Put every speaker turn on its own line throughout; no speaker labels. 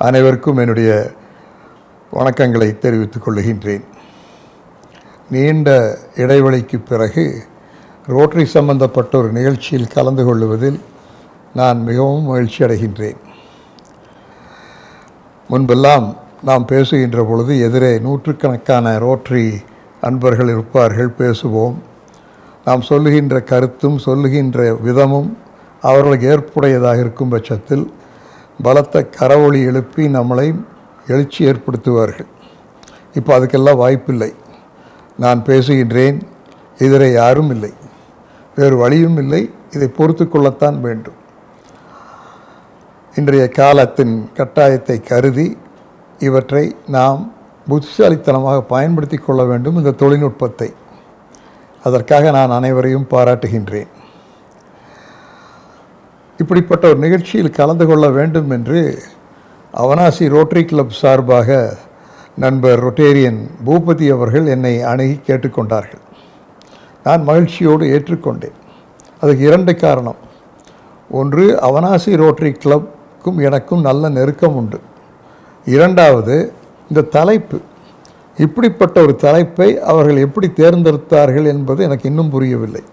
அனைவருக்கும் என்னுடைய வணக்கங்களை தெரிவித்துக் கொள்கின்றேன். நீண்ட இடைவெளிக்கு பிறகு ரோட்டரி சம்பந்தப்பட்ட ஒரு நிகழ்ச்சியில் கலந்து கொள்வதில் நான் மிகவும் மகிழ்ச்சி அடைகின்றேன். முன்பெல்லாம் நாம் பேசுகின்ற பொழுது எதிரே நூற்றுக்கணக்கான ரோட்டரி அன்பர்கள் இருப்பார்கள், பேசுவோம். நாம் சொல்லுகின்ற கருத்தும் சொல்லுகின்ற விதமும் அவர்களுக்கு ஏற்புடையதாக இருக்கும் பட்சத்தில் பலத்த கரவொலி எழுப்பி நம்மளை எழுச்சி ஏற்படுத்துவார்கள். இப்போ அதுக்கெல்லாம் வாய்ப்பில்லை. நான் பேசுகின்றேன், எதிரே யாரும் இல்லை, வேறு வழியும் இல்லை. இதை பொறுத்து கொள்ளத்தான் வேண்டும். இன்றைய காலத்தின் கட்டாயத்தை கருதி இவற்றை நாம் புத்திசாலித்தனமாக பயன்படுத்தி கொள்ள வேண்டும், இந்த தொழில்நுட்பத்தை. அதற்காக நான் அனைவரையும் பாராட்டுகின்றேன். இப்படிப்பட்ட ஒரு நிகழ்ச்சியில் கலந்து கொள்ள வேண்டும் என்று அவனாசி ரோட்டரி கிளப் சார்பாக நண்பர் ரொட்டேரியன் பூபதி அவர்கள் என்னை அணுகி கேட்டுக்கொண்டார்கள். நான் மகிழ்ச்சியோடு ஏற்றுக்கொண்டேன். அதுக்கு இரண்டு காரணம். ஒன்று, அவனாசி ரோட்டரி கிளப்புக்கும் எனக்கும் நல்ல நெருக்கம் உண்டு. இரண்டாவது, இந்த தலைப்பு, இப்படிப்பட்ட ஒரு தலைப்பை அவர்கள் எப்படி தேர்ந்தெடுத்தார்கள் என்பது எனக்கு இன்னும் புரியவில்லை.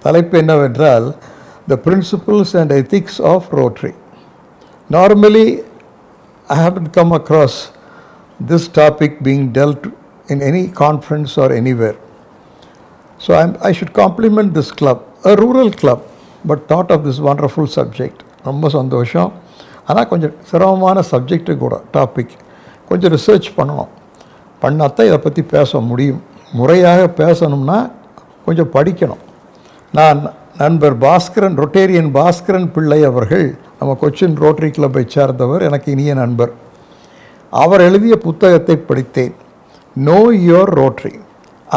தலைப்பு என்னவென்றால், The Principles and Ethics of Rotary. Normally, I haven't come across this topic being dealt in any conference or anywhere. So I should compliment this club, a rural club, but thought of this wonderful subject. ரொம்ப சந்தோஷம். ஆனால் கொஞ்சம் சிரமமான subject கூட, topic. கொஞ்சம் research பண்ணணும். பண்ணாதான் இதை பற்றி பேச முடியும். முறையாக பேசணும்னா கொஞ்சம் படிக்கணும். நான் நண்பர் பாஸ்கரன், ரொட்டேரியன் பாஸ்கரன் பிள்ளை அவர்கள், நம்ம கொச்சின் ரோட்டரி கிளப்பை சார்ந்தவர், எனக்கு இனிய நண்பர். அவர் எழுதிய புத்தகத்தை படித்தேன், நோ யுவர் ரோட்டரி.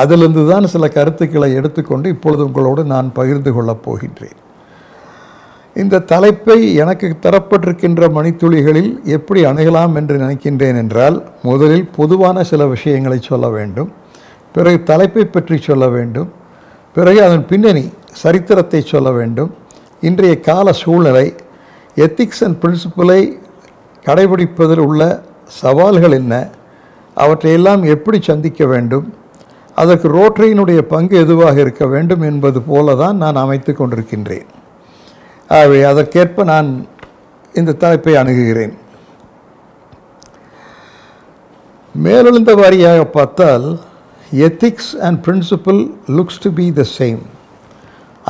அதிலிருந்து தான் சில கருத்துக்களை எடுத்துக்கொண்டு இப்பொழுது உங்களோடு நான் பகிர்ந்து கொள்ளப் போகின்றேன். இந்த தலைப்பை எனக்கு தரப்பட்டிருக்கின்ற மணித்துளிகளில் எப்படி அணுகலாம் என்று நினைக்கின்றேன் என்றால், முதலில் பொதுவான சில விஷயங்களை சொல்ல வேண்டும், பிறகு தலைப்பை பற்றி சொல்ல வேண்டும், பிறகு அதன் பின்னணி சரித்திரத்தை சொல்ல வேண்டும், இன்றைய கால சூழ்நிலை, எத்திக்ஸ் அண்ட் பிரின்சிபலை கடைபிடிப்பதில் உள்ள சவால்கள் என்ன, அவற்றையெல்லாம் எப்படி சந்திக்க வேண்டும், அதற்கு ரோட்டரியினுடைய பங்கு எதுவாக இருக்க வேண்டும் என்பது போல தான் நான் அமைத்து கொண்டிருக்கின்றேன். ஆகவே அதற்கேற்ப நான் இந்த தலைப்பை அணுகுகிறேன். மேலெழுந்த வாரியாக பார்த்தால், ethics and principle looks to be the same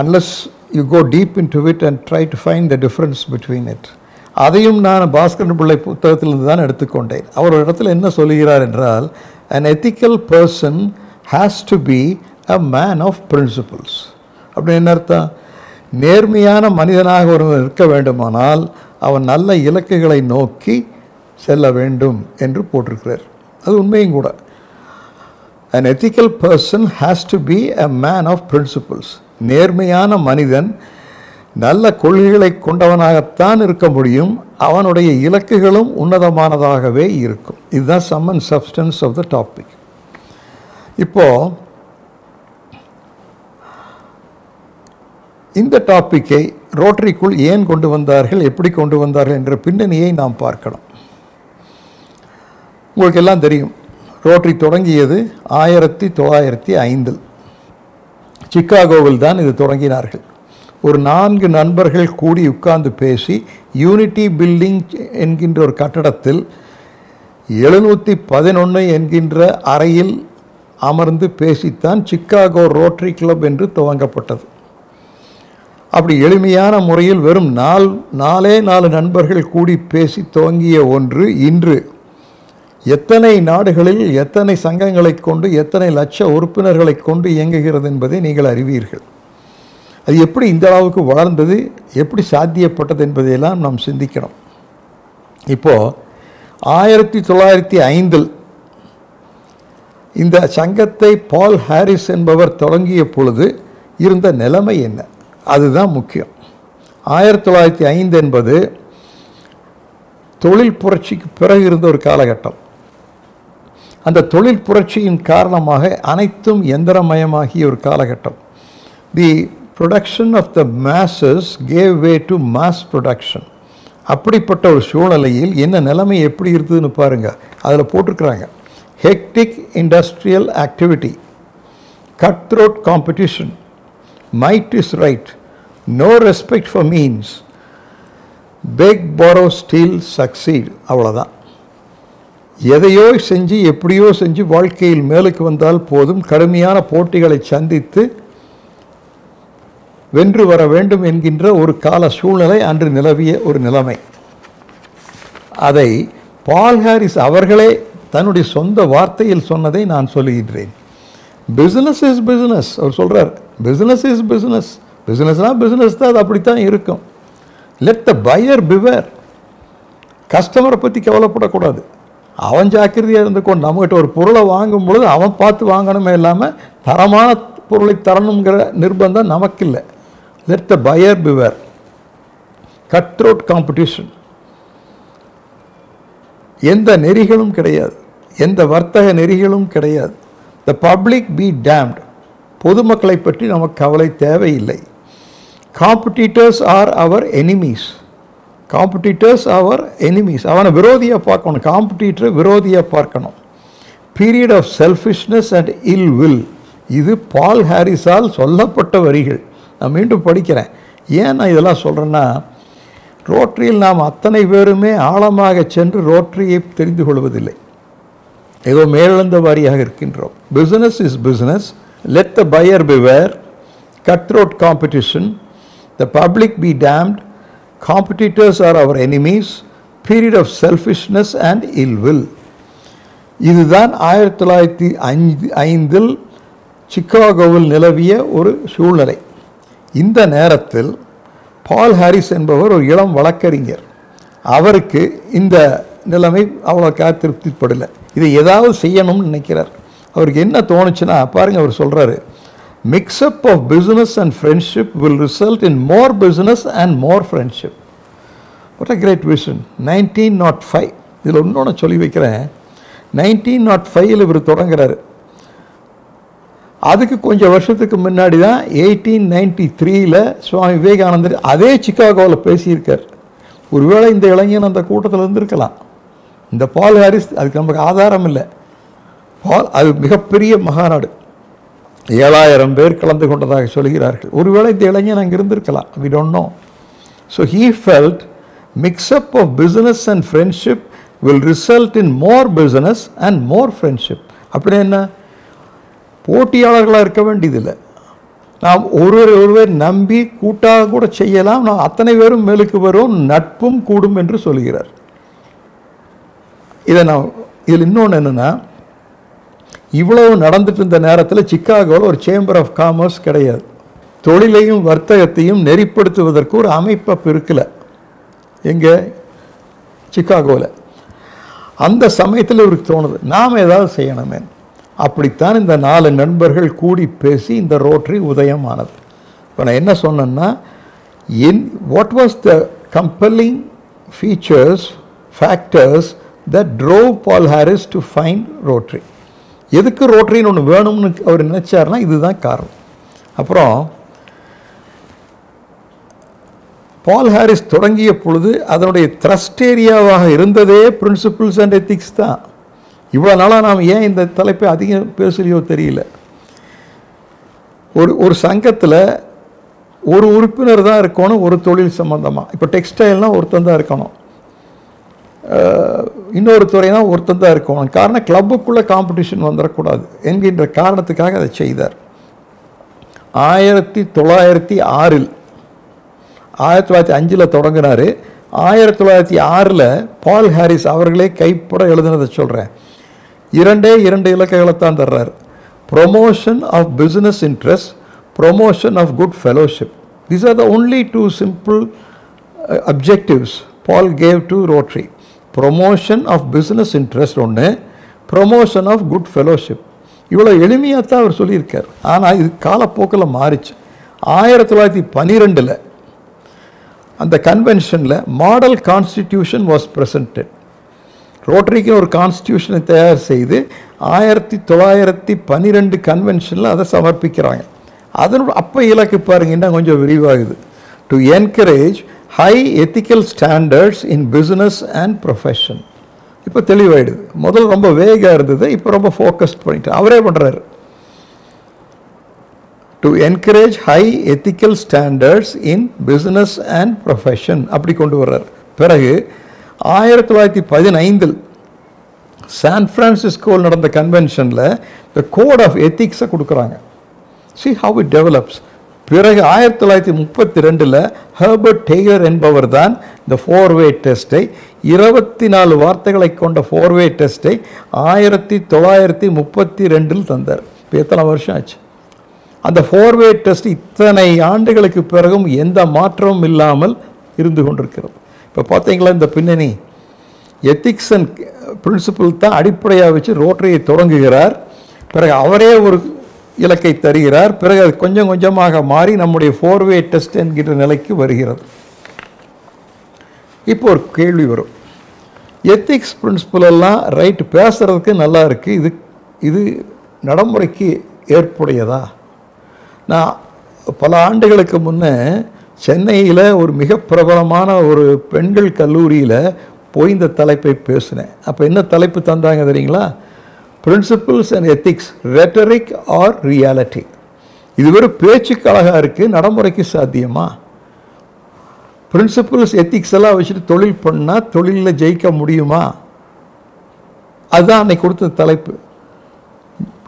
unless you go deep into it and try to find the difference between it. அதையும் நான் பாஸ்கரன் பிள்ளை புத்தகத்திலிருந்து தான் எடுத்துக்கொண்டேன். அவர் ஒரு இடத்துல என்ன சொல்லுகிறார் என்றால், an ethical person has to be a man of principles. அப்படி என்ன அர்த்தம்? நேர்மையான மனிதனாக ஒருவன் இருக்க வேண்டுமானால் அவன் நல்ல இலக்குகளை நோக்கி செல்ல வேண்டும் என்று போட்டிருக்கிறார். அது உண்மையும் கூட. An ethical person has to be a man of principles. நேர்மையான மனிதன் நல்ல கொள்கைகளை கொண்டவனாகத்தான் இருக்க முடியும். அவனுடைய இலக்குகளும் உன்னதமானதாகவே இருக்கும். இதுதான் sum and substance of the topic. இப்போ இந்த டாப்பிக்கை ரோட்டரிக்குள் ஏன் கொண்டு வந்தார்கள், எப்படி கொண்டு வந்தார்கள் என்ற பின்னணியை நாம் பார்க்கணும். உங்களுக்கு எல்லாம் தெரியும், ரோட்டரி தொடங்கியது 1905 சிக்காகோவில் தான் இது தொடங்கினார்கள். ஒரு 4 நண்பர்கள் கூடி உட்கார்ந்து பேசி யூனிட்டி பில்டிங் என்கின்ற ஒரு கட்டடத்தில் 711 என்கின்ற அறையில் அமர்ந்து பேசித்தான் சிக்காகோ ரோட்டரி கிளப் என்று துவங்கப்பட்டது. அப்படி எளிமையான முறையில் வெறும் 4 நண்பர்கள் கூடி பேசி துவங்கிய ஒன்று இன்று எத்தனை நாடுகளில் எத்தனை சங்கங்களை கொண்டு எத்தனை லட்ச உறுப்பினர்களை கொண்டு இயங்குகிறது என்பதை நீங்கள் அறிவீர்கள். அது எப்படி இந்த அளவுக்கு வளர்ந்தது, எப்படி சாத்தியப்பட்டது என்பதையெல்லாம் நாம் சிந்திக்கணும். இப்போது 1905 இந்த சங்கத்தை பால் ஹாரிஸ் என்பவர் தொடங்கிய பொழுது இருந்த நிலைமை என்ன, அதுதான் முக்கியம். 1905 என்பது தொழில் புரட்சிக்கு பிறகு இருந்த ஒரு காலகட்டம். அந்த தொழில் புரட்சியின் காரணமாக அனைத்தும் எந்திரமயமாகிய ஒரு காலகட்டம். The production of the masses gave way to mass production. அப்படிப்பட்ட ஒரு சூழ்நிலையில் என்ன நிலைமை எப்படி இருக்குதுன்னு பாருங்கள். அதில் போட்டிருக்கிறாங்க, hectic industrial activity, cut throat competition, might is right, no respect for means, beg borrow steal succeed. அவ்வளோதான். எதையோ செஞ்சு எப்படியோ செஞ்சு வாழ்க்கையில் மேலுக்கு வந்தால் போதும், கடுமையான போட்டிகளை சந்தித்து வென்று வர வேண்டும் என்கின்ற ஒரு கால சூழ்நிலை அன்று நிலவிய ஒரு நிலைமை. அதை பால் ஹாரிஸ் அவர்களே தன்னுடைய சொந்த வார்த்தையில் சொன்னதை நான் சொல்லுகின்றேன். Business is business. அவர் சொல்கிறார், பிஸ்னஸ் இஸ் பிஸ்னஸ். பிஸ்னஸ்னால் பிஸ்னஸ் தான், அது அப்படித்தான் இருக்கும். Let the buyer beware. கஸ்டமரை பற்றி கவலைப்படக்கூடாது. அவன் ஜாக்கிரதையாக இருந்துக்கொண்டு நம்மகிட்ட ஒரு பொருளை வாங்கும் பொழுது அவன் பார்த்து வாங்கணுமே இல்லாமல் தரமான பொருளை தரணுங்கிற நிர்பந்தம் நமக்கு இல்லை. Let the buyer beware. Cut throat competition. எந்த நெறிகளும் கிடையாது, எந்த வர்த்தக நெறிகளும் கிடையாது. The public be damned. பொதுமக்களை பற்றி நமக்கு கவலை தேவையில்லை. Competitors are our enemies. Competitors our enemies. அவனை விரோதியாக பார்க்கணும், காம்படிட்டரை விரோதியாக பார்க்கணும். Period of selfishness and ill will. இது பால் ஹாரிஸால் சொல்லப்பட்ட வரிகள். நான் மீண்டும் படிக்கிறேன். ஏன் நான் இதெல்லாம் சொல்கிறேன்னா, ரோட்டரியில் நாம் அத்தனை பேருமே ஆழமாக சென்று ரோட்டரியை தெரிந்து கொள்வதில்லை. ஏதோ மேலெழுந்த வாரியாக இருக்கின்றோம். Business is business. Let the buyer beware. Cut throat competition. The public be damned. Competitors are our enemies. Period of selfishness and ill will. இதுதான் 1905 சிக்காகோவில் நிலவிய ஒரு சூழ்நிலை. இந்த நேரத்தில் பால் ஹாரிஸ் என்பவர் ஒரு இளம் வழக்கறிஞர். அவருக்கு இந்த நிலைமை அவ்வளோக்கா திருப்திப்படலை. இதை ஏதாவது செய்யணும்னு நினைக்கிறார். அவருக்கு என்ன தோணுச்சுன்னா, பாருங்க, அவர் சொல்கிறாரு, mix up of business and friendship will result in more business and more friendship. What a great vision. 1905. இதில் இன்னொன்று சொல்லி வைக்கிறேன். 1905 இவர் தொடங்குறாரு. அதுக்கு கொஞ்சம் வருஷத்துக்கு முன்னாடி தான் 1893 சுவாமி விவேகானந்தர் அதே சிக்காகோவில் பேசியிருக்கார். ஒருவேளை இந்த இளைஞன் அந்த கூட்டத்தில் இருந்திருக்கலாம். இந்த பால் ஹாரிஸ், அதுக்கு நமக்கு ஆதாரம் இல்லை. அது மிகப்பெரிய மகாநாடு, 7000 பேர் கலந்து கொண்டதாக சொல்கிறார்கள். ஒருவேளை இந்த இளைஞன் அங்கே இருந்திருக்கலாம். we don't know. So he felt mix-up of business and friendship will result in more business and more friendship. அப்படி என்ன, போட்டியாளர்களாக இருக்க வேண்டியதில்லை. நாம் ஒருவர் நம்பி கூட்டாக கூட செய்யலாம். நாம் அத்தனை பேரும் மேலுக்கு வரும், நட்பும் கூடும் என்று சொல்கிறார். இதில் இன்னொன்று என்னென்னா, இவ்வளவு நடந்துட்டு இருந்த நேரத்தில் சிக்காகோவில் ஒரு சேம்பர் ஆஃப் காமர்ஸ் கிடையாது. தொழிலையும் வர்த்தகத்தையும் நெறிப்படுத்துவதற்கு ஒரு அமைப்பை இருக்கலை எங்கே, சிக்காகோவில். அந்த சமயத்தில் இவருக்கு தோணுது, நாம் ஏதாவது செய்யணுமே. அப்படித்தான் இந்த 4 நண்பர்கள் கூடி பேசி இந்த ரோட்டரி உதயமானது. இப்போ நான் என்ன சொன்னேன்னா, what was the compelling factors that drove Paul Harris to find Rotary. எதுக்கு ரோட்டரின்னு ஒன்று வேணும்னு அவர் நினைச்சார்னா இதுதான் காரணம். அப்புறம் பால் ஹாரிஸ் தொடங்கிய பொழுது அதனுடைய த்ரஸ்ட் ஏரியாவாக இருந்ததே பிரின்சிபிள்ஸ் அண்ட் எத்திக்ஸ் தான். இவ்வளோ நாளாக நாம் ஏன் இந்த தலைப்பை அதிகம் பேசலையோ தெரியல. ஒரு சங்கத்தில் ஒரு உறுப்பினர் தான் இருக்கணும், ஒரு தொழில் சம்பந்தமாக. இப்போ டெக்ஸ்டைல்னால் ஒருத்தன் தான் இருக்கணும், இன்னொரு துறைனா ஒருத்தன் தான் இருக்கணும். காரணம், கிளப்புக்குள்ளே காம்படிஷன் வந்துடக்கூடாது என்கின்ற காரணத்துக்காக அதை செய்தார். 1906 1905 தொடங்கினார். 1906 பால் ஹாரிஸ் அவர்களே கைப்பட எழுதினதை சொல்கிறேன். 2 இலக்குகளை தான் தர்றார். Promotion of business interest, promotion of good fellowship. These are the only 2 simple objectives Paul gave to Rotary. Promotion of business interest ஒன்று, ப்ரொமோஷன் ஆஃப் குட் ஃபெலோஷிப். இவ்வளோ எளிமையாக தான் அவர் சொல்லியிருக்கார். ஆனால் இது காலப்போக்கில் மாறிச்சு. 1912 அந்த கன்வென்ஷனில் மாடல் கான்ஸ்டிடியூஷன் வாஸ் ப்ரெசன்டட். ரோட்டரிக்கு ஒரு கான்ஸ்டியூஷனை தயார் செய்து 1912 கன்வென்ஷனில் அதை சமர்ப்பிக்கிறாங்க. அதனோட அப்போ இலக்கு பாருங்க இன்னும் கொஞ்சம் விரிவாகுது. To encourage high ethical standards in business and profession. இப்போ தெளிவாயிடுது. முதல்ல ரொம்ப வேகா இருந்தது, இப்போ ரொம்ப ஃபோக்கஸ்ட் பண்ணிட்டு அவரே பண்ணுறாரு. To encourage high ethical standards in business and profession அப்படி கொண்டு வர்றார். பிறகு 1915 சான் பிரான்சிஸ்கோவில் நடந்த கன்வென்ஷனில் த கோட் ஆஃப் எத்திக்ஸை கொடுக்குறாங்க. See how it develops. பிறகு 1932 ஹெர்பர்ட் டெய்லர் என்பவர் தான் இந்த 4-way டெஸ்ட்டை 24 வார்த்தைகளை கொண்ட 4-way டெஸ்ட்டை 1932 தந்தார். இப்போ எத்தனை வருஷம் ஆச்சு? அந்த 4-way டெஸ்ட் இத்தனை ஆண்டுகளுக்கு பிறகும் எந்த மாற்றமும் இல்லாமல் இருந்து கொண்டிருக்கிறது. இப்போ பார்த்தீங்களா இந்த பின்னணி எத்திக்ஸ் அண்ட் பிரின்சிபிள் தான் அடிப்படையாக வச்சு ரோட்டரியை தொடங்குகிறார். பிறகு அவரே ஒரு இலக்கை தருகிறார். பிறகு அது கொஞ்சம் கொஞ்சமாக மாறி நம்முடைய 4-way டெஸ்ட் என்கிற நிலைக்கு வருகிறது. இப்போ ஒரு கேள்வி வரும், எத்திக்ஸ் பிரின்சிபல் எல்லாம் ரைட்டு பேசுறதுக்கு நல்லா இருக்குது, இது நடைமுறைக்கு ஏற்புடையதா? நான் பல ஆண்டுகளுக்கு முன்னே சென்னையில் ஒரு மிக பிரபலமான ஒரு பெண்கள் கல்லூரியில் போய் இந்த தலைப்பை பேசினேன். அப்போ என்ன தலைப்பு தந்தாங்க தெரியுங்களா? Principles and ethics, rhetoric or reality. இது வெறும் பேச்சுக்கு அழகாக இருக்குது, நடைமுறைக்கு சாத்தியமா? பிரின்சிபிள்ஸ் எத்திக்ஸ் எல்லாம் வச்சுட்டு தொழில் பண்ணால் தொழிலில் ஜெயிக்க முடியுமா? அதுதான் அன்னைக்கு கொடுத்த தலைப்பு.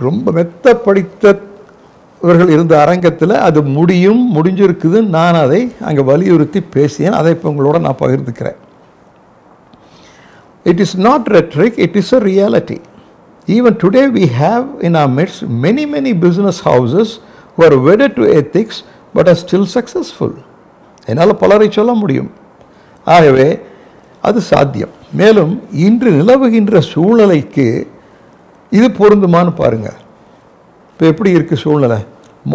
ரொம்ப மெத்த படித்தவர்கள் இருந்த அரங்கத்தில் அது முடிஞ்சிருக்குதுன்னு நான் அதை அங்கே வலியுறுத்தி பேசினேன். அதை இப்போ உங்களோட நான் பகிர்ந்துக்கிறேன். It is not rhetoric, it is a reality. Even today we have in our midst many business houses who are wedded to ethics but are still successful. என்னால் பலரை சொல்ல முடியும். ஆகவே அது சாத்தியம். மேலும் இன்று நிலவுகின்ற சூழ்நிலைக்கு இது பொருந்துமான்னு பாருங்க. இப்போ எப்படி இருக்குது சூழ்நிலை?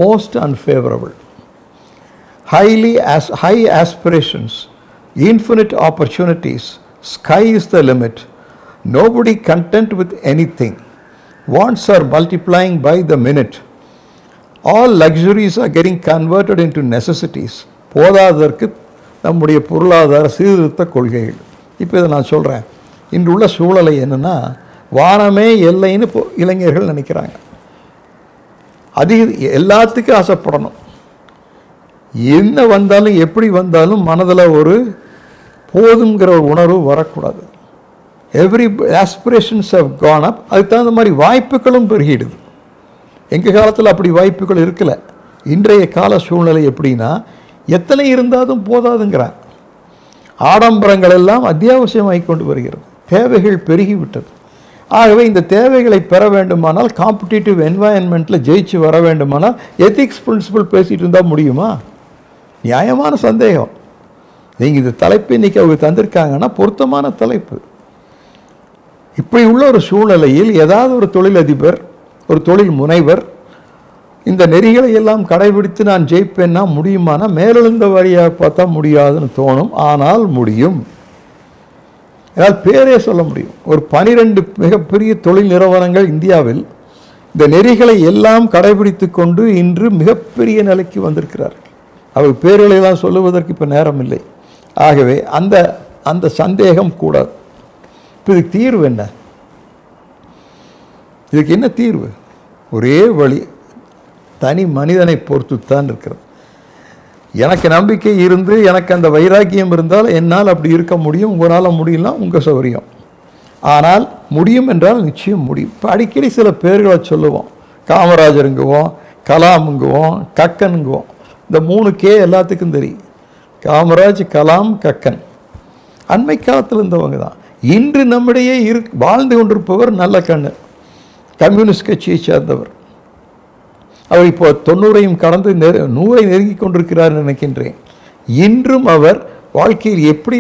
Most unfavourable. high aspirations, infinite opportunities, sky is the limit, nobody content with anything, wants are multiplying by the minute, all luxuries are getting converted into necessities. போதாததற்கு நம்முடைய பொருளாதார சீர்திருத்த கொள்கைகள். இப்போ இதை நான் சொல்கிறேன். இன்று உள்ள சூழலை என்னென்னா, வானமே எல்லைன்னு இளைஞர்கள் நினைக்கிறாங்க. எல்லாத்துக்கும் ஆசைப்படணும். என்ன வந்தாலும் எப்படி வந்தாலும் மனதில் ஒரு போதுங்கிற ஒரு உணர்வு வரக்கூடாது. எவ்ரி ஆஸ்பிரேஷன்ஸ் ஹவ் கான் அப். அதுக்கு தகுந்த மாதிரி வாய்ப்புகளும் பெருகிடுது. எங்கள் காலத்தில் அப்படி வாய்ப்புகள் இருக்கல. இன்றைய கால சூழ்நிலை எப்படின்னா, எத்தனை இருந்தாலும் போதாதுங்கிறான். ஆடம்பரங்கள் எல்லாம் அத்தியாவசியமாகி கொண்டு வருகிறது. தேவைகள் பெருகிவிட்டது. ஆகவே இந்த தேவைகளை பெற வேண்டுமானால், காம்படிட்டிவ் என்வாயன்மெண்ட்டில் ஜெயிச்சு வர வேண்டுமானால் எத்திக்ஸ் பிரின்சிபல் பேசிகிட்டு இருந்தால் முடியுமா? நியாயமான சந்தேகம். நீங்கள் இந்த தலைப்பு இன்றைக்கி அவங்க தந்திருக்காங்கன்னா பொருத்தமான தலைப்பு. இப்படி உள்ள ஒரு சூழ்நிலையில் ஏதாவது ஒரு தொழிலதிபர், ஒரு தொழில் முனைவர் இந்த நெறிகளை எல்லாம் கடைபிடித்து நான் ஜெயிப்பேன்னா முடியுமானா, மேலெழுந்த வரியாக பார்த்தா முடியாதுன்னு தோணும். ஆனால் முடியும். ஏதாவது பேரே சொல்ல முடியும். ஒரு 12 மிகப்பெரிய தொழில் நிறுவனங்கள் இந்தியாவில் இந்த நெறிகளை எல்லாம் கடைபிடித்து கொண்டு இன்று மிகப்பெரிய நிலைக்கு வந்திருக்கிறார்கள். அவர் பேர்களெல்லாம் சொல்லுவதற்கு இப்போ நேரம் இல்லை. ஆகவே அந்த சந்தேகம் கூடாது. இப்போ இதுக்கு தீர்வு என்ன? இதுக்கு என்ன தீர்வு? ஒரே வழி, தனி மனிதனை பொறுத்துத்தான் இருக்கிறது. எனக்கு நம்பிக்கை இருந்து எனக்கு அந்த வைராக்கியம் இருந்தால் என்னால் அப்படி இருக்க முடியும். உங்களால் முடியலாம், உங்கள் சௌகரியம். ஆனால் முடியும் என்றால் நிச்சயம் முடியும். இப்போ அடிக்கடி சில பேர்களை சொல்லுவோம். காமராஜருங்குவோம், கலாமுங்குவோம், கக்கனுங்குவோம். இந்த 3K எல்லாத்துக்கும் தெரியும். காமராஜ், கலாம், கக்கன் அண்மை காலத்தில் இருந்தவங்க தான். இன்று நம்மிடையே வாழ்ந்து கொண்டிருப்பவர் நல்ல கண்ணு, கம்யூனிஸ்ட் கட்சியை சேர்ந்தவர். அவர் இப்போ 90ஐயும் கடந்து 100ஐ நெருங்கி கொண்டிருக்கிறார் நினைக்கின்றேன். இன்றும் அவர் வாழ்க்கையில் எப்படி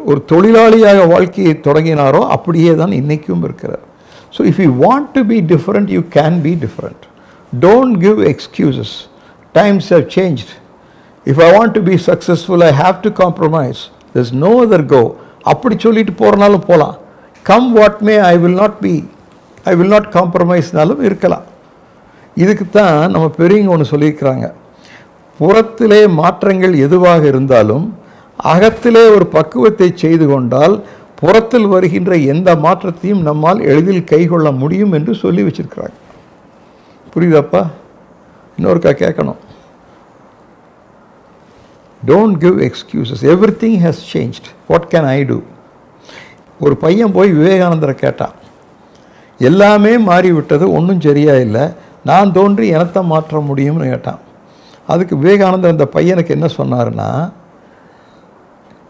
ஒரு தொழிலாளியாக வாழ்க்கையை தொடங்கினாரோ அப்படியே தான் இன்றைக்கும் இருக்கிறார். So if you want to be different, you can be different. Don't give excuses. Times have changed. If I want to be successful, I have to compromise. there's no other go. அப்படி சொல்லிட்டு போகிறனாலும் போகலாம். Come what may, I will not காம்ப்ரமைஸ்னாலும் இருக்கலாம். இதுக்கு தான் நம்ம பெரியவங்க ஒன்று சொல்லியிருக்கிறாங்க. புறத்திலே மாற்றங்கள் எதுவாக இருந்தாலும் அகத்திலே ஒரு பக்குவத்தை செய்து கொண்டால் புறத்தில் வருகின்ற எந்த மாற்றத்தையும் நம்மால் எளிதில் கைக்கொள்ள முடியும் என்று சொல்லி வச்சிருக்கிறாங்க. புரியுதாப்பா? இன்னொருக்கா கேட்கணும். Don't give excuses. Everything has changed. What can I do? ஒரு பையன் போய் விவேகானந்தரை கேட்டான், எல்லாமே மாறிவிட்டது, ஒன்றும் சரியா இல்லை, நான் தோன்றி எனத்தை மாற்ற முடியும்னு கேட்டான். அதுக்கு விவேகானந்தர் அந்த பையனுக்கு என்ன சொன்னார்னா,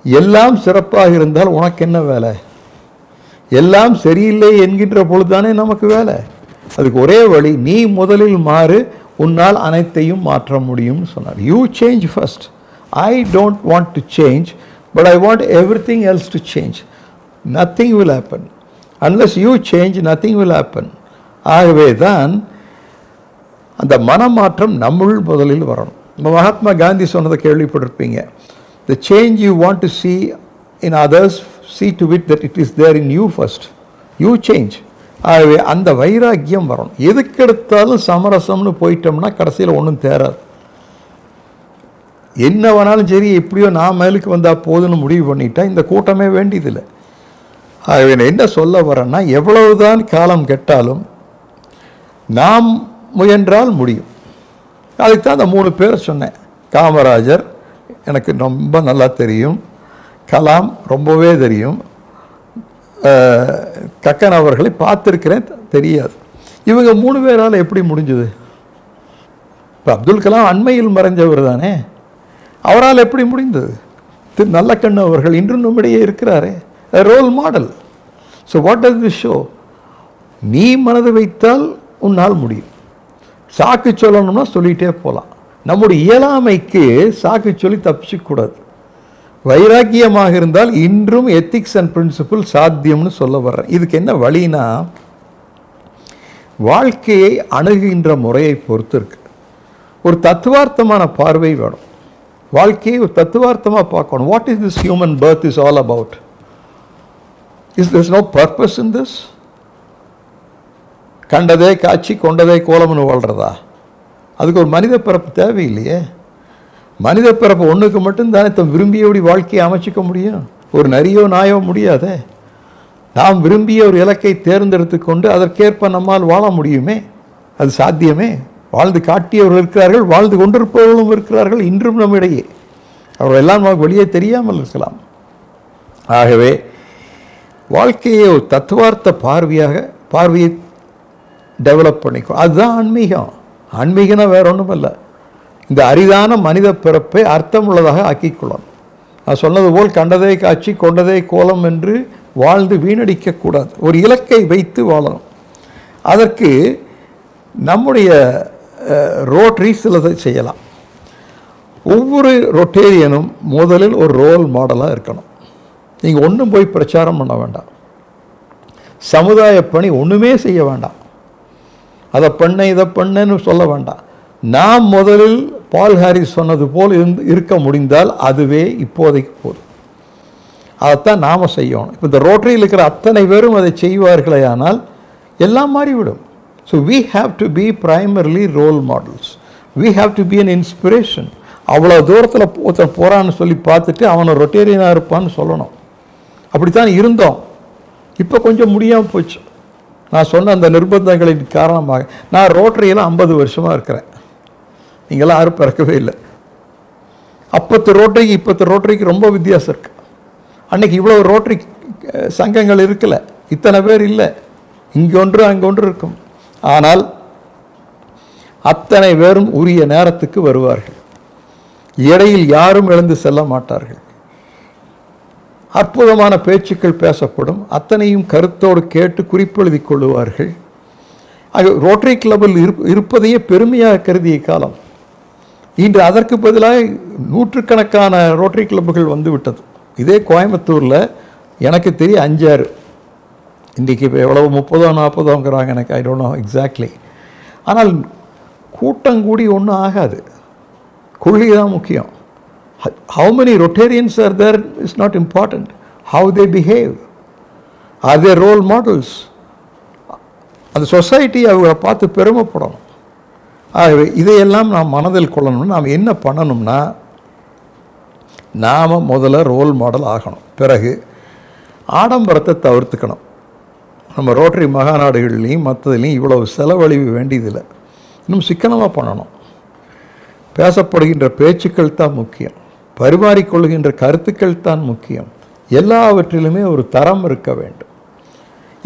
எல்லாம் சிறப்பாக இருந்தால் உனக்கு என்ன வேலை? எல்லாம் சரியில்லை என்கின்ற பொழுதுதானே நமக்கு வேலை. அதுக்கு ஒரே வழி, நீ முதலில் மாறு, உன்னால் அனைத்தையும் மாற்ற முடியும்னு சொன்னார். You change first. I don't want to change, but I want everything else to change. Nothing will happen unless you change. Nothing will happen. ஆகவே தான் அந்த மனமாற்றம் நம்முள் முதலில் வரணும். மகாத்மா காந்தி சொன்னதை கேள்விப்பட்டிருப்பீங்க. The change you want to see in others, see to it that it is there in you first. You change. ஆகவே அந்த வைராக்கியம் வரணும். எதுக்கெடுத்தாலும் சமரசம்னு போயிட்டோம்னா கடைசியில் ஒன்றும் தேராது. என்ன வேணாலும் சரி, எப்படியோ நான் மேலுக்கு வந்தால் போதுன்னு முடிவு பண்ணிட்டா இந்த கூட்டமே வேண்டியதில்லை. ஆகவே என்ன சொல்ல வரேன்னா, எவ்வளவுதான் காலம் கெட்டாலும் நாம் முயன்றால் முடியும். அதுக்கு தான் அந்த 3 பேரை சொன்னேன். காமராஜர் எனக்கு ரொம்ப நல்லா தெரியும், கலாம் ரொம்பவே தெரியும், கக்கன் அவர்களை பார்த்துருக்கிறேன், தெரியாது. இவங்க 3 பேரால் எப்படி முடிஞ்சது? இப்போ அப்துல் கலாம் அண்மையில் மறைஞ்சவர் தானே, அவரால் எப்படி முடிந்தது? திரு நல்லக்கண்ணு அவர்கள் இன்றும் நம்மிடையே இருக்கிறாரே, role model. So what does this show? நீ மனது வைத்தால் உன்னால் முடியும். சாக்கு சொல்லணும்னா சொல்லிகிட்டே போகலாம். நம்முடைய இயலாமைக்கு சாக்கு சொல்லி தப்பிச்சுக்கூடாது. வைராக்கியமாக இருந்தால் இன்றும் எத்திக்ஸ் அண்ட் பிரின்சிபிள் சாத்தியம்னு சொல்ல வர்றேன். இதுக்கு என்ன வழினா, வாழ்க்கையை அணுகுகின்ற முறையை பொறுத்து இருக்கு. ஒரு தத்துவார்த்தமான பார்வை வேணும். வாழ்க்கையை ஒரு தத்துவார்த்தமாக பார்க்கணும். What is this human birth is all about? Is there no purpose in this? கண்டதே காட்சி கொண்டதே கோலம்னு வாழ்கிறதா? அதுக்கு ஒரு மனித பிறப்பு தேவையில்லையே. மனித பிறப்பு ஒன்றுக்கு மட்டும்தானே தம் விரும்பியபடி வாழ்க்கையை அமைச்சிக்க முடியும். ஒரு நரியோ நாயோ முடியாதே. நாம் விரும்பிய ஒரு இலக்கை தேர்ந்தெடுத்து கொண்டு அதற்கேற்ப நம்மால் வாழ முடியுமே. அது சாத்தியமே. வாழ்ந்து காட்டியவர்கள் இருக்கிறார்கள், வாழ்ந்து கொண்டிருப்பவர்களும் இருக்கிறார்கள் இன்றும் நம்மிடையே. அவர்கள் எல்லாம் நமக்கு வெளியே தெரியாமல் இருக்கலாம். ஆகவே வாழ்க்கையை ஒரு தத்துவார்த்த பார்வையை டெவலப் பண்ணிக்கும். அதுதான் ஆன்மீகம். ஆன்மீகம்னா வேற ஒன்றும் இல்லை. இந்த அரிதான மனித பிறப்பை அர்த்தம் உள்ளதாக ஆக்கிக்கொள்ளணும். நான் சொன்னது போல் கண்டதை காட்சி கொண்டதை கோலம் என்று வாழ்ந்து வீணடிக்கக்கூடாது. ஒரு இலக்கை வைத்து வாழணும். அதற்கு நம்முடைய ரோட்டரி சிலதை செய்யலாம். ஒவ்வொரு ரொட்டேரியனும் முதலில் ஒரு ரோல் மாடலாக இருக்கணும். நீங்கள் ஒன்றும் போய் பிரச்சாரம் பண்ண வேண்டாம். சமுதாய பணி ஒன்றுமே செய்ய வேண்டாம். அதை பண்ண இதை பண்ணன்னு சொல்ல வேண்டாம். நாம் முதலில் பால் ஹாரிஸ் சொன்னது போல் இருக்க முடிந்தால் அதுவே இப்போதைக்கு போதும். அதைத்தான் நாம் செய்யணும். இப்போ இந்த ரோட்டரியில் இருக்கிற அத்தனை பேரும் அதை செய்வார்களே ஆனால் எல்லாம் மாறிவிடும். So we have to be primarily role models. We have to be an inspiration. அவ்வளோ தூரத்தில் ஒருத்தர் போகிறான்னு சொல்லி பார்த்துட்டு அவனை ரொட்டேரியனாக இருப்பான்னு சொல்லணும். அப்படித்தான் இருந்தோம். இப்போ கொஞ்சம் முடியாமல் போச்சு. நான் சொன்ன அந்த நிர்பந்தங்களின் காரணமாக. நான் ரோட்டரியில் 50 வருஷமாக இருக்கிறேன். நீங்களாம் யாரும் பிறக்கவே இல்லை. அப்பத்து ரோட்டரிக்கு இப்போத்த ரோட்டரிக்கு ரொம்ப வித்தியாசம் இருக்குது. அன்றைக்கி இவ்வளோ ரோட்டரி சங்கங்கள் இருக்கலை, இத்தனை பேர் இல்லை. இங்கே ஒன்று அங்கே ஒன்று இருக்கும். ஆனால் அத்தனை பேரும் உரிய நேரத்துக்கு வருவார்கள். இடையில் யாரும் எழுந்து செல்ல மாட்டார்கள். அற்புதமான பேச்சுக்கள் பேசப்படும். அத்தனையும் கருத்தோடு கேட்டு குறிப்பெழுதி கொள்ளுவார்கள். ரோட்டரி கிளப்பில் இருப்பதையே பெருமையாக கருதிய காலம். இன்று அதற்கு பதிலாக நூற்றுக்கணக்கான ரோட்டரி கிளப்புகள் வந்து விட்டது. இதே கோயம்புத்தூரில் எனக்கு தெரிய 5-6. இன்றைக்கி இப்போ எவ்வளவு 30-40ங்கிறாங்க. எனக்கு ஐ டோன்ட் நோ எக்ஸாக்ட்லி. ஆனால் கூட்டம் கூடி ஒன்றும் ஆகாது. கொள்கை தான் முக்கியம். How many Rotarians are there is not important. How they behave. Are they role models? அந்த சொசைட்டி அவங்களை பார்த்து பெருமைப்படணும். ஆகவே இதையெல்லாம் நாம் மனதில் கொள்ளணும்னா நாம் என்ன பண்ணணும்னா, நாம் முதல்ல ரோல் மாடல் ஆகணும். பிறகு ஆடம்பரத்தை தவிர்த்துக்கணும். நம்ம ரோட்டரி மகாநாடுகள்லையும் மற்றதுலேயும் இவ்வளவு செலவழிவு வேண்டியதில்லை. இன்னும் சிக்கனமாக பண்ணணும். பேசப்படுகின்ற பேச்சுக்கள் தான் முக்கியம், பரிமாறிக்கொள்கின்ற கருத்துக்கள் தான் முக்கியம். எல்லாவற்றிலுமே ஒரு தரம் இருக்க வேண்டும்.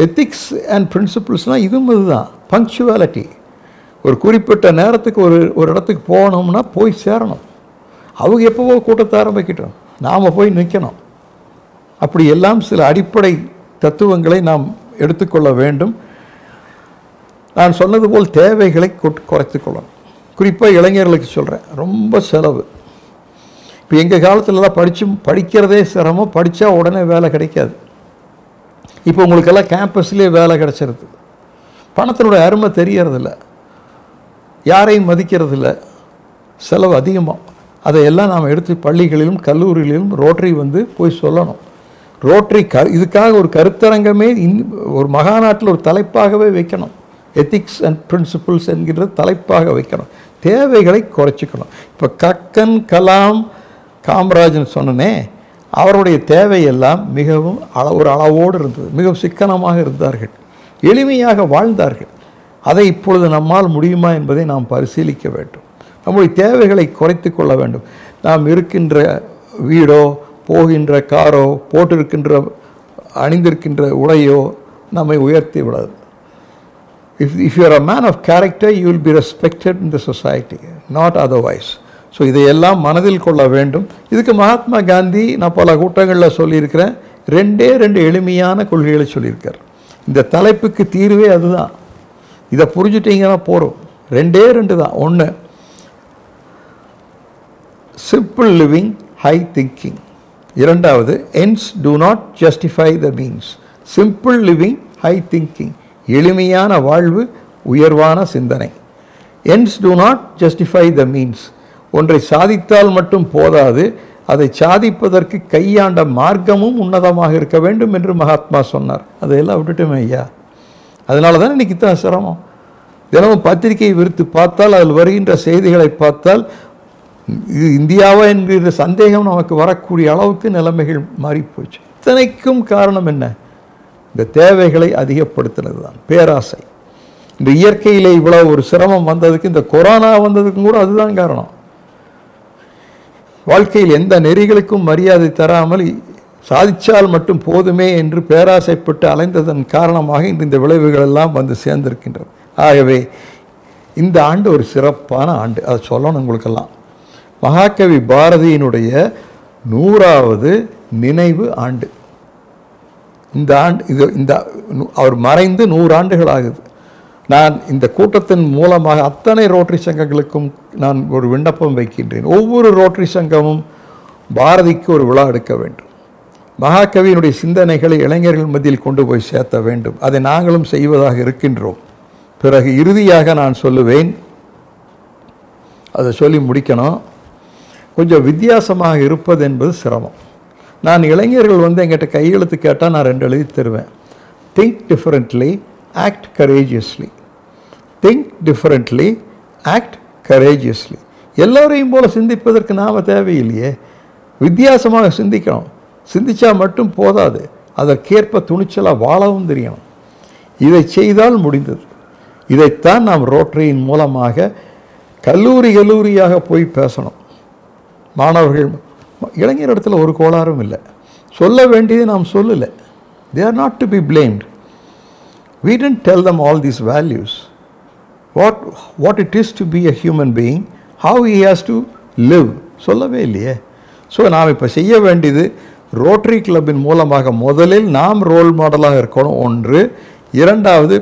எத்திக்ஸ் அண்ட் பிரின்சிபிள்ஸ்னால் இதுதான். பங்க்சுவாலிட்டி, ஒரு குறிப்பிட்ட நேரத்துக்கு ஒரு இடத்துக்கு போகணும்னா போய் சேரணும். அவங்க எப்போவோ கூட்டத்தை ஆரம்பிக்கிட்டோம், நாம் போய் நிற்கணும். அப்படி எல்லாம் சில அடிப்படை தத்துவங்களை நாம் எடுத்துக்கொள்ள வேண்டும். நான் சொன்னது போல் தேவைகளை குறைத்து கொள்ளணும். குறிப்பாக இளைஞர்களுக்கு சொல்கிறேன், ரொம்ப செலவு. இப்போ எங்கள் காலத்துலலாம் படிக்கிறதே சிரமம், படித்தா உடனே வேலை கிடைக்காது. இப்போ உங்களுக்கெல்லாம் கேம்பஸ்லேயே வேலை கிடைச்சிருது. பணத்தினுடைய அருமை தெரியறதில்ல, யாரையும் மதிக்கிறதில்ல, செலவு அதிகமாக. அதையெல்லாம் நாம் எடுத்து பள்ளிகளிலும் கல்லூரிகளிலும் ரோட்டரி போய் சொல்லணும். ரோட்டரி இதுக்காக ஒரு கருத்தரங்கமே ஒரு மகாநாட்டில் ஒரு தலைப்பாகவே வைக்கணும். எத்திக்ஸ் அண்ட் பிரின்சிபிள்ஸ் என்கிற தலைப்பாக வைக்கணும். தேவைகளை குறைச்சிக்கணும். இப்போ கக்கன், கலாம், காமராஜன் சொன்னனே, அவருடைய தேவையெல்லாம் மிகவும் ஒரு அளவோடு இருந்தது. மிகவும் சிக்கனமாக இருந்தார்கள், எளிமையாக வாழ்ந்தார்கள். அதை இப்பொழுது நம்மால் முடியுமா என்பதை நாம் பரிசீலிக்க வேண்டும். நம்முடைய தேவைகளை குறைத்து கொள்ள வேண்டும். நாம் இருக்கின்ற வீடோ, போகின்ற காரோ, போட்டிருக்கின்ற அணிந்திருக்கின்ற உடையோ நம்மை உயர்த்தி விடாது. If you are a man of character, you will be respected in the society, not otherwise. So இதையெல்லாம் மனதில் கொள்ள வேண்டும். இதுக்கு மகாத்மா காந்தி, நான் பல கூட்டங்களில் சொல்லியிருக்கிறேன், ரெண்டு எளிமையான கொள்கைகளை சொல்லியிருக்கார். இந்த தலைப்புக்கு தீர்வே அதுதான். இதை புரிஞ்சுட்டிங்கன்னா போகிறோம். ரெண்டு தான். ஒன்று, சிம்பிள் லிவிங், ஹை திங்கிங். இரண்டாவது, ends do not justify the means. Simple living, high thinking, எளிமையான வாழ்வு, உயர்வான சிந்தனை. ends do not justify the means. ஒன்றை சாதித்தால் மட்டும் போதாது, அதை சாதிப்பதற்கு கையாண்ட மார்க்கமும் உன்னதமாக இருக்க வேண்டும் என்று மகாத்மா சொன்னார். அதையெல்லாம் விட்டுட்டுமே ஐயா. அதனால தான் இன்றைக்கி தான் சிரமம். தினமும் பத்திரிகையை விரித்து பார்த்தால், அதில் வருகின்ற செய்திகளை பார்த்தால், இது இந்தியாவா என்கிற சந்தேகம் நமக்கு வரக்கூடிய அளவுக்கு நிலைமைகள் மாறிப்போச்சு. இத்தனைக்கும் காரணம் என்ன? இந்த தேவைகளை அதிகப்படுத்தினது தான், பேராசை. இந்த இயற்கையிலே இவ்வளோ ஒரு சிரமம் வந்ததுக்கு, இந்த கொரோனா வந்ததுக்கும் கூட அதுதான் காரணம். வாழ்க்கையில் எந்த நெறிகளுக்கும் மரியாதை தராமல் சாதிச்சால் மட்டும் போதுமே என்று பேராசைப்பட்டு அலைந்ததன் காரணமாக இந்த விளைவுகள் எல்லாம் வந்து சேர்ந்திருக்கின்றது. ஆகவே இந்த ஆண்டு ஒரு சிறப்பான ஆண்டு, அதை சொல்லணும் உங்களுக்கெல்லாம். மகாகவி பாரதியினுடைய 100வது நினைவு ஆண்டு இந்த ஆண்டு. இந்த அவர் மறைந்து 100 ஆண்டுகள் ஆகுது. நான் இந்த கூட்டத்தின் மூலமாக அத்தனை ரோட்டரி சங்கங்களுக்கும் நான் ஒரு விண்ணப்பம் வைக்கின்றேன். ஒவ்வொரு ரோட்டரி சங்கமும் பாரதிக்கு ஒரு விழா எடுக்க வேண்டும். மகாகவியினுடைய சிந்தனைகளை இளைஞர்கள் மத்தியில் கொண்டு போய் சேர்த்த வேண்டும். அதை நாங்களும் செய்வதாக இருக்கின்றோம். பிறகு இறுதியாக நான் சொல்லுவேன், அதை சொல்லி முடிக்கணும். கொஞ்சம் வித்தியாசமாக இருப்பது என்பது சிரமம். நான் இளைஞர்கள் என்கிட்ட கையெழுத்து கேட்டால் நான் 2 எழுதி தருவேன். Think differently, act courageously. Think differently, act courageously. எல்லோரையும் போல சிந்திப்பதற்கு நாம் தேவையில்லையே, வித்தியாசமாக சிந்திக்கணும். சிந்திச்சா மட்டும் போதாது, அதற்கேற்ப துணிச்சலாக வாழவும் தெரியணும். இதை செய்தால் முடிந்தது. இதைத்தான் நாம் ரோட்டரியின் மூலமாக கல்லூரியாக போய் பேசணும். மாணவர்கள், இளைஞர் இடத்துல ஒரு கோளாறும் இல்லை. சொல்ல வேண்டியது நாம் சொல்லலை. they are not to be blamed. We didn't tell them all these values, what it is to be a human being, how he has to live. சொல்லவே இல்லையே. ஸோ நாம் இப்போ செய்ய வேண்டியது, ரோட்டரி கிளப்பின் மூலமாக முதலில் நாம் ரோல் மாடலாக இருக்கணும். ஒன்று. இரண்டாவது,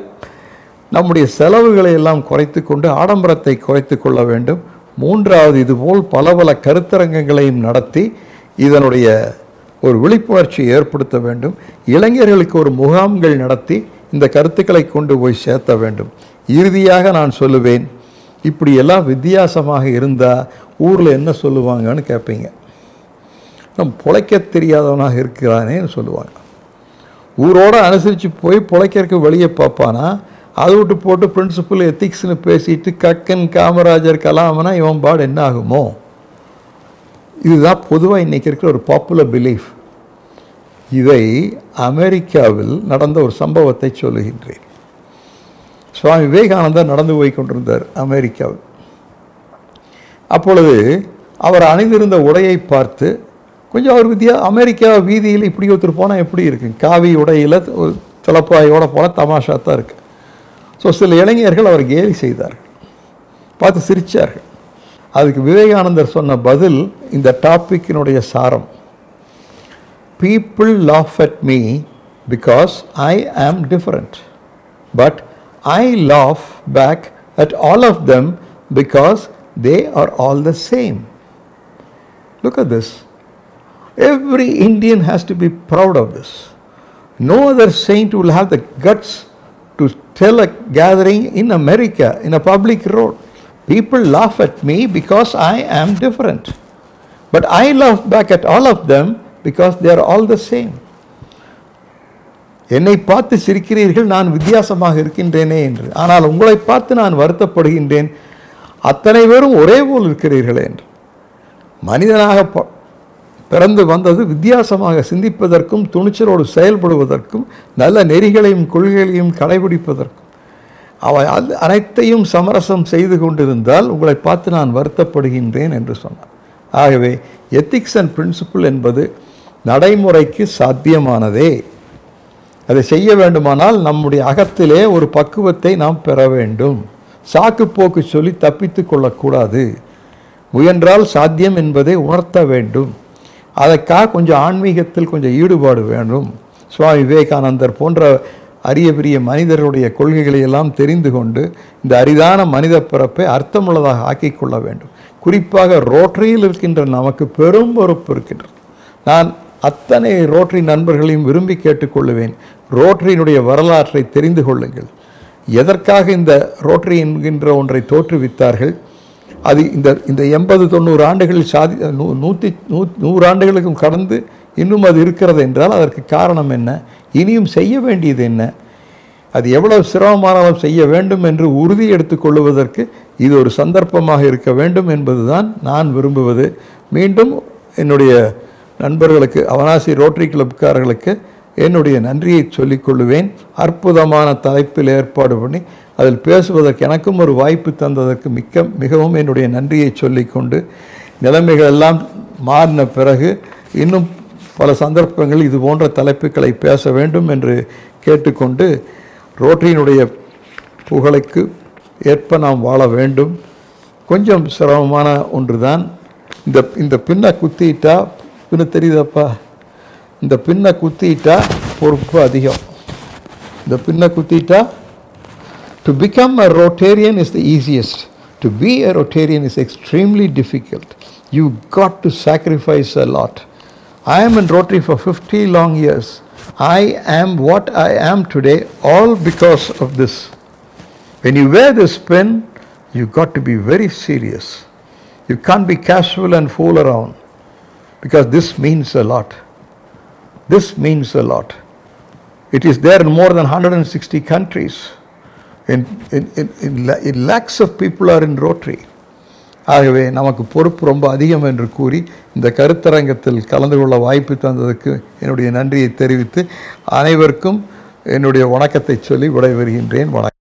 நம்முடைய செலவுகளை எல்லாம் குறைத்து கொண்டு ஆடம்பரத்தை குறைத்து கொள்ள வேண்டும். மூன்றாவது, இதுபோல் பல கருத்தரங்கங்களையும் நடத்தி இதனுடைய ஒரு விழிப்புணர்ச்சியை ஏற்படுத்த வேண்டும். இளைஞர்களுக்கு ஒரு முகாம்கள் நடத்தி இந்த கருத்துக்களை கொண்டு போய் சேர்த்த வேண்டும். இறுதியாக நான் சொல்லுவேன், இப்படியெல்லாம் வித்தியாசமாக இருந்தால் ஊரில் என்ன சொல்லுவாங்கன்னு கேட்பீங்க. நம்ம பிழைக்க தெரியாதவனாக இருக்கிறானேன்னு சொல்லுவாங்க. ஊரோடு அனுசரித்து போய் பிழைக்கிறதுக்கு வெளியே பார்ப்பானா, அதை விட்டு போட்டு பிரின்சிபல் எத்திக்ஸ்னு பேசிட்டு கக்கன் காமராஜர் கலாமனா இவன் பாடு என்ன ஆகுமோ? இதுதான் பொதுவாக இன்றைக்கி இருக்கிற ஒரு பாப்புலர் பிலீஃப். இதை அமெரிக்காவில் நடந்த ஒரு சம்பவத்தை சொல்லுகின்றேன். சுவாமி விவேகானந்தர் நடந்து போய் கொண்டிருந்தார் அமெரிக்காவில். அப்பொழுது அவர் அணிந்திருந்த உடையை பார்த்து கொஞ்சம் அவர் அமெரிக்கா வீதியில் இப்படி ஒருத்தர் போனால் எப்படி இருக்கு? காவி உடையில் ஒரு திலப்பாயோட போனால் தமாஷா தான் இருக்கு. ஸோ சில இளைஞர்கள் அவர் கேலி செய்தார்கள், பார்த்து சிரித்தார்கள். அதுக்கு விவேகானந்தர் சொன்ன பதில் இந்த டாப்பிக்கினுடைய சாரம். People laugh at me because I am different, but I laugh back at all of them because they are all the same. Look at this. Every Indian has to be proud of this. No other saint will have the guts to tell a gathering in America, in a public road, people laugh at me because I am different, but I laugh back at all of them because they are all the same. என்னை பார்த்து சிரிக்கிறீர்கள், நான் வித்தியாசமாக இருக்கின்றேனே என்று. ஆனால் உங்களை பார்த்து நான் வருத்தப்படுகின்றேன், அத்தனை பேரும் ஒரே போல் இருக்கிறீர்களே என்று. மனிதனாக பிறந்து வந்தது வித்தியாசமாக சிந்திப்பதற்கும் துணிச்சலோடு செயல்படுவதற்கும் நல்ல நெறிகளையும் கொள்கைகளையும் கடைபிடிப்பதற்கும். அவை அனைத்தையும் சமரசம் செய்து கொண்டிருந்தால் உங்களை பார்த்து நான் வருத்தப்படுகின்றேன் என்று சொன்னார். ஆகவே எத்திக்ஸ் அண்ட் பிரின்சிபிள் என்பது நடைமுறைக்கு சாத்தியமானதே. அதை செய்ய வேண்டுமானால் நம்முடைய அகத்திலே ஒரு பக்குவத்தை நாம் பெற வேண்டும். சாக்கு போக்கு சொல்லி தப்பித்து கொள்ளக்கூடாது. முயன்றால் சாத்தியம் என்பதை உணர்த்த வேண்டும். அதற்காக கொஞ்சம் ஆன்மீகத்தில் கொஞ்சம் ஈடுபாடு வேண்டும். சுவாமி விவேகானந்தர் போன்ற அரிய பெரிய மனிதர்களுடைய கொள்கைகளை எல்லாம் தெரிந்து கொண்டு இந்த அரிதான மனித பிறப்பை அர்த்தமுள்ளதாக ஆக்கிக் கொள்ள வேண்டும். குறிப்பாக ரோட்டரியில் இருக்கின்ற நமக்கு பெரும் பொறுப்பு இருக்கின்றது. நான் அத்தனை ரோட்டரி நண்பர்களையும் விரும்பி கேட்டுக்கொள்ளுவேன், ரோட்டரியினுடைய வரலாற்றை தெரிந்து கொள்ளுங்கள். எதற்காக இந்த ரோட்டரி என்கின்ற ஒன்றை தோற்றுவித்தார்கள்? அது இந்த 80-90 ஆண்டுகளில் 100 ஆண்டுகளுக்கும் கடந்து இன்னும் அது இருக்கிறது என்றால் அதற்கு காரணம் என்ன? இனியும் செய்ய வேண்டியது என்ன? அது எவ்வளவு சிரமமானாலும் செய்ய வேண்டும் என்று உறுதி எடுத்துக்கொள்வதற்கு இது ஒரு சந்தர்ப்பமாக இருக்க வேண்டும் என்பதுதான் நான் விரும்புவது. மீண்டும் என்னுடைய நண்பர்களுக்கு, அவனாசி ரோட்டரி கிளப்காரர்களுக்கு என்னுடைய நன்றியை சொல்லிக்கொள்ளுவேன். அற்புதமான தலைப்பில் ஏற்பாடு பண்ணி அதில் பேசுவதற்கு எனக்கும் ஒரு வாய்ப்பு தந்ததற்கு மிகவும் என்னுடைய நன்றியை சொல்லிக்கொண்டு, நிலைமைகள் எல்லாம் மாறின பிறகு இன்னும் பல சந்தர்ப்பங்கள் இது போன்ற தலைப்புகளை பேச வேண்டும் என்று கேட்டுக்கொண்டு, ரோட்டரியினுடைய புகழுக்கு ஏற்ப நாம் வாழ வேண்டும். கொஞ்சம் சிரமமான ஒன்று தான். இந்த பின்னை குத்திட்டா, பின்ன தெரியுதாப்பா, இந்த பின்னை குத்திட்டா பொறுப்பு அதிகம். இந்த பின்னை குத்திட்டா, to become a Rotarian is the easiest. To be a Rotarian is extremely difficult. You got to sacrifice a lot. I am in Rotary for 50 long years. I am what I am today all because of this. When you wear this pin, you got to be very serious. You can't be casual and fool around, because this means a lot. This means a lot. It is there in more than 160 countries. In lakhs of people are in Rotary. ஆகவே நமக்கு பொறுப்பு ரொம்ப அதிகம் என்று கூறி இந்த கருத்தரங்கத்தில் கலந்து கொள்ள வாய்ப்பு தந்ததற்கு என்னுடைய நன்றியை தெரிவித்து அனைவருக்கும் என்னுடைய வணக்கத்தை சொல்லி விடைபெறுகின்றேன். வணக்கம்.